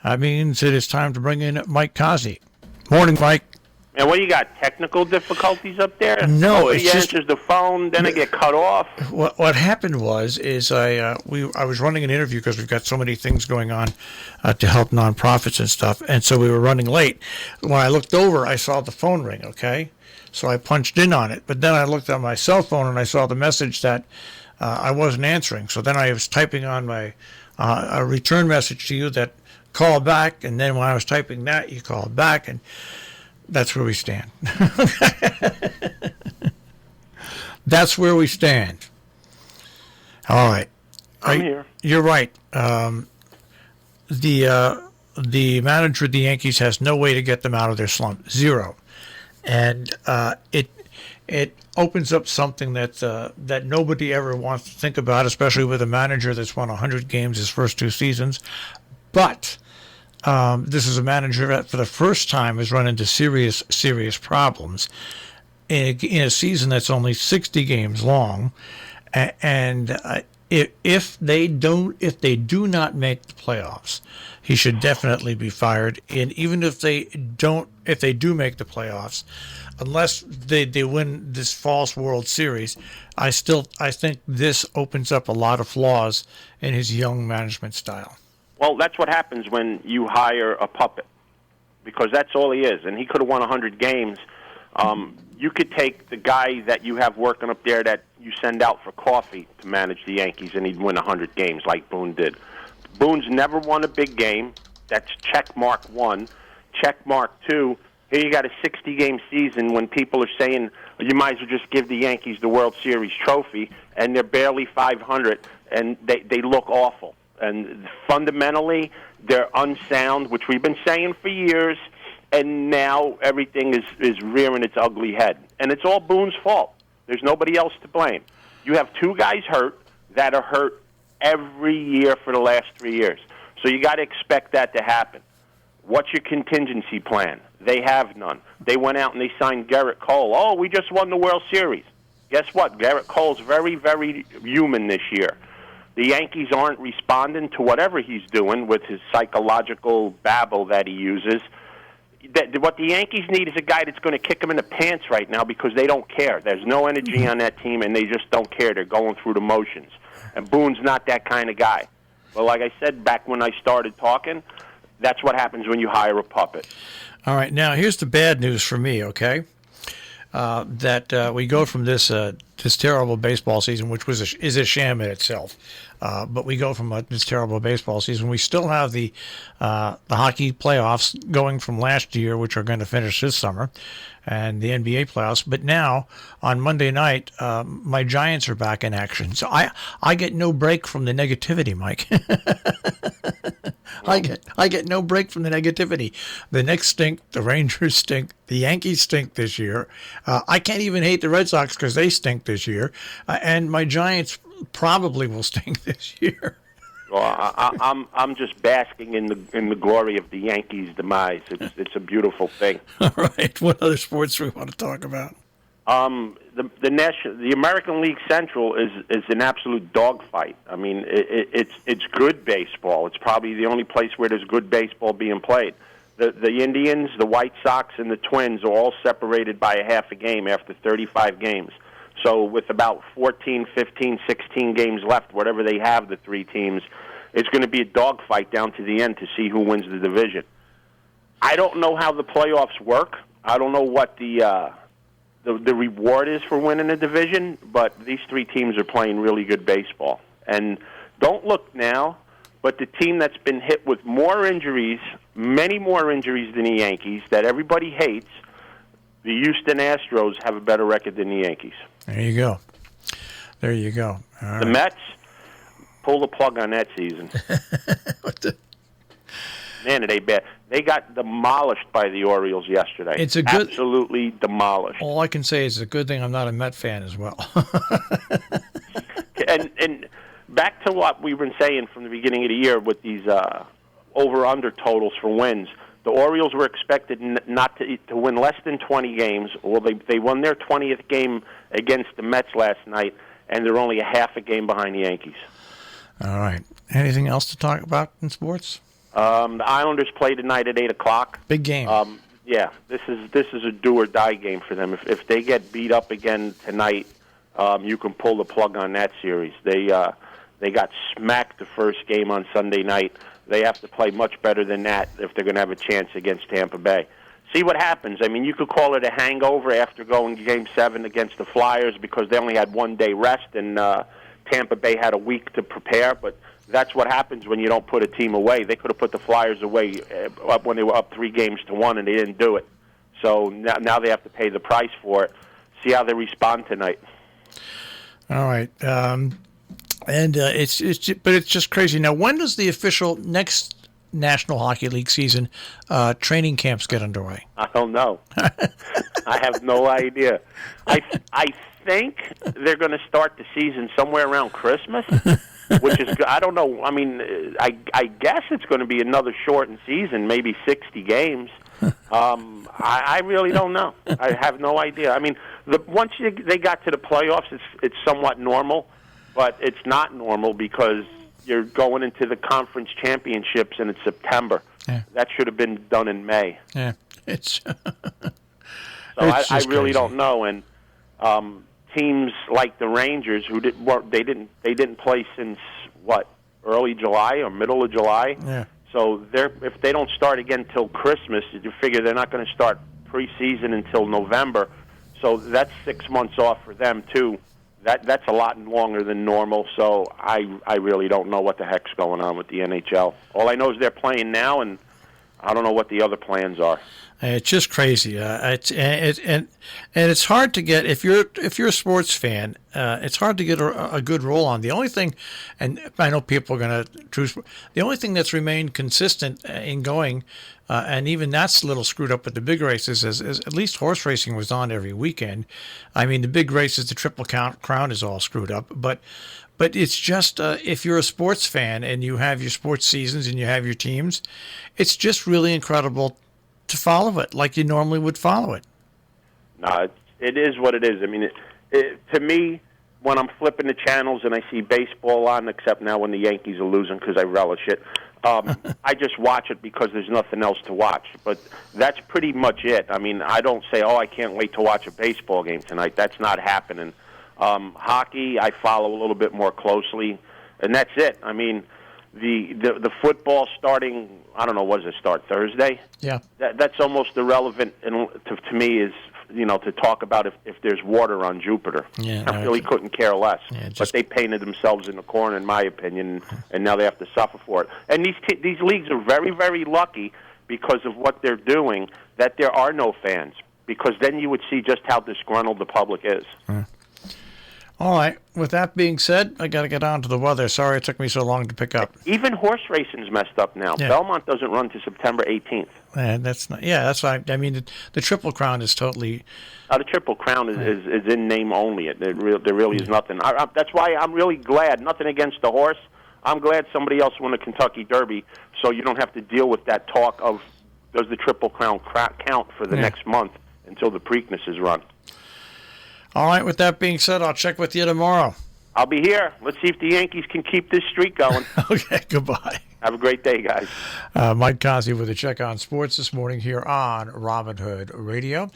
That means it is time to bring in Mike Cozzi. Morning, Mike. And what do you got? Technical difficulties up there? No, he answers the phone, then I get cut off. What happened was I was running an interview because we've got so many things going on to help nonprofits and stuff, and so we were running late. When I looked over, I saw the phone ring. Okay, so I punched in on it, but then I looked on my cell phone and I saw the message that I wasn't answering. So then I was typing on my a return message to you that call back, and then when I was typing that, you called back, and that's where we stand. That's where we stand. All right. I'm here. You're right. The manager of the Yankees has no way to get them out of their slump. Zero. And it opens up something that nobody ever wants to think about, especially with a manager that's won 100 games his first two seasons. But this is a manager that, for the first time, has run into serious problems in a season that's only 60 games long, and if they do not make the playoffs, he should definitely be fired. And even if they do make the playoffs, unless they win this false World Series, I think this opens up a lot of flaws in his young management style. Well, that's what happens when you hire a puppet, because that's all he is. And he could have won 100 games. You could take the guy that you have working up there that you send out for coffee to manage the Yankees, and he'd win 100 games like Boone did. Boone's never won a big game. That's check mark one. Check mark two. Here you got a 60-game season when people are saying you might as well just give the Yankees the World Series trophy, and they're barely 500, and they look awful. And fundamentally, they're unsound, which we've been saying for years, and now everything is rearing its ugly head. And it's all Boone's fault. There's nobody else to blame. You have two guys hurt that are hurt every year for the last 3 years. So you got to expect that to happen. What's your contingency plan? They have none. They went out and they signed Garrett Cole. Oh, we just won the World Series. Guess what? Garrett Cole's very, very human this year. The Yankees aren't responding to whatever he's doing with his psychological babble that he uses. What the Yankees need is a guy that's going to kick them in the pants right now, because they don't care. There's no energy on that team, and they just don't care. They're going through the motions. And Boone's not that kind of guy. But like I said back when I started talking, that's what happens when you hire a puppet. All right, now here's the bad news for me, okay? That we go from this terrible baseball season, which is a sham in itself, but we go from this terrible baseball season. We still have the hockey playoffs going from last year, which are going to finish this summer, and the NBA playoffs. But now on Monday night, my Giants are back in action, so I get no break from the negativity, Mike. I get no break from the negativity. The Knicks stink. The Rangers stink. The Yankees stink this year. I can't even hate the Red Sox because they stink this year. And my Giants probably will stink this year. Well, I'm just basking in the glory of the Yankees' demise. It's a beautiful thing. All right. What other sports do we want to talk about? The American League Central is an absolute dogfight. I mean, it's good baseball. It's probably the only place where there's good baseball being played. The Indians, the White Sox, and the Twins are all separated by a half a game after 35 games. So with about 14, 15, 16 games left, whatever they have, the three teams, it's going to be a dogfight down to the end to see who wins the division. I don't know how the playoffs work. I don't know what the reward is for winning a division, but these three teams are playing really good baseball. And don't look now, but the team that's been hit with more injuries, many more injuries than the Yankees, that everybody hates, the Houston Astros have a better record than the Yankees. There you go. There you go. All right. The Mets, pull the plug on that season. Man, are they bad. They got demolished by the Orioles yesterday. It's a good, absolutely demolished. All I can say is it's a good thing I'm not a Met fan as well. and back to what we've been saying from the beginning of the year with these over-under totals for wins. The Orioles were expected not to win less than 20 games. Well, they won their 20th game against the Mets last night, and they're only a half a game behind the Yankees. All right. Anything else to talk about in sports? The Islanders play tonight at 8:00. Big game. Yeah, this is a do or die game for them. If they get beat up again tonight, you can pull the plug on that series. They got smacked the first game on Sunday night. They have to play much better than that if they're going to have a chance against Tampa Bay. See what happens. I mean, you could call it a hangover after going Game 7 against the Flyers because they only had 1 day rest and Tampa Bay had a week to prepare, but that's what happens when you don't put a team away. They could have put the Flyers away when they were up 3-1, and they didn't do it. So now they have to pay the price for it. See how they respond tonight. All right. It's just crazy. Now, when does the official next National Hockey League season training camps get underway? I don't know. I have no idea. I think they're going to start the season somewhere around Christmas, which is, I don't know. I mean, I guess it's going to be another shortened season, maybe 60 games. I really don't know. I have no idea. I mean, once they got to the playoffs, it's somewhat normal, but it's not normal because you're going into the conference championships and it's September. Yeah. That should have been done in May. Yeah, it's. So I really don't know. And teams like the Rangers, who they didn't play since early July or middle of July. Yeah. So if they don't start again till Christmas, you figure they're not going to start preseason until November. So that's 6 months off for them too. That's a lot longer than normal. So I really don't know what the heck's going on with the NHL. All I know is they're playing now, and I don't know what the other plans are. It's just crazy. And it's hard to get if you're a sports fan. It's hard to get a good roll on. The only thing, and I know people are going to choose. The only thing that's remained consistent in going, and even that's a little screwed up with the big races, is at least horse racing was on every weekend. I mean, the big races, the Triple Crown is all screwed up, but it's just if you're a sports fan and you have your sports seasons and you have your teams, it's just really incredible to follow it like you normally would follow it. No, it is what it is. I mean, to me, when I'm flipping the channels and I see baseball on, except now when the Yankees are losing because I relish it, I just watch it because there's nothing else to watch. But that's pretty much it. I mean, I don't say, I can't wait to watch a baseball game tonight. That's not happening. Hockey, I follow a little bit more closely, and that's it. I mean, the football starting, I don't know, what does it start, Thursday? Yeah. That's almost irrelevant to me is, to talk about if there's water on Jupiter. Yeah, I really couldn't care less. Yeah, but they painted themselves in the corner, in my opinion, and now they have to suffer for it. And these leagues are very, very lucky because of what they're doing that there are no fans, because then you would see just how disgruntled the public is. All right. With that being said, I got to get on to the weather. Sorry it took me so long to pick up. Even horse racing's messed up now. Yeah. Belmont doesn't run to September 18th. And that's not. Yeah, that's why. I mean, the Triple Crown is totally. The Triple Crown is in name only. There really is nothing. That's why I'm really glad. Nothing against the horse. I'm glad somebody else won the Kentucky Derby, so you don't have to deal with that talk of does the Triple Crown count for the next month until the Preakness is run. All right. With that being said, I'll check with you tomorrow. I'll be here. Let's see if the Yankees can keep this streak going. Okay. Goodbye. Have a great day, guys. Mike Cozzi with a check on sports this morning here on Robin Hood Radio.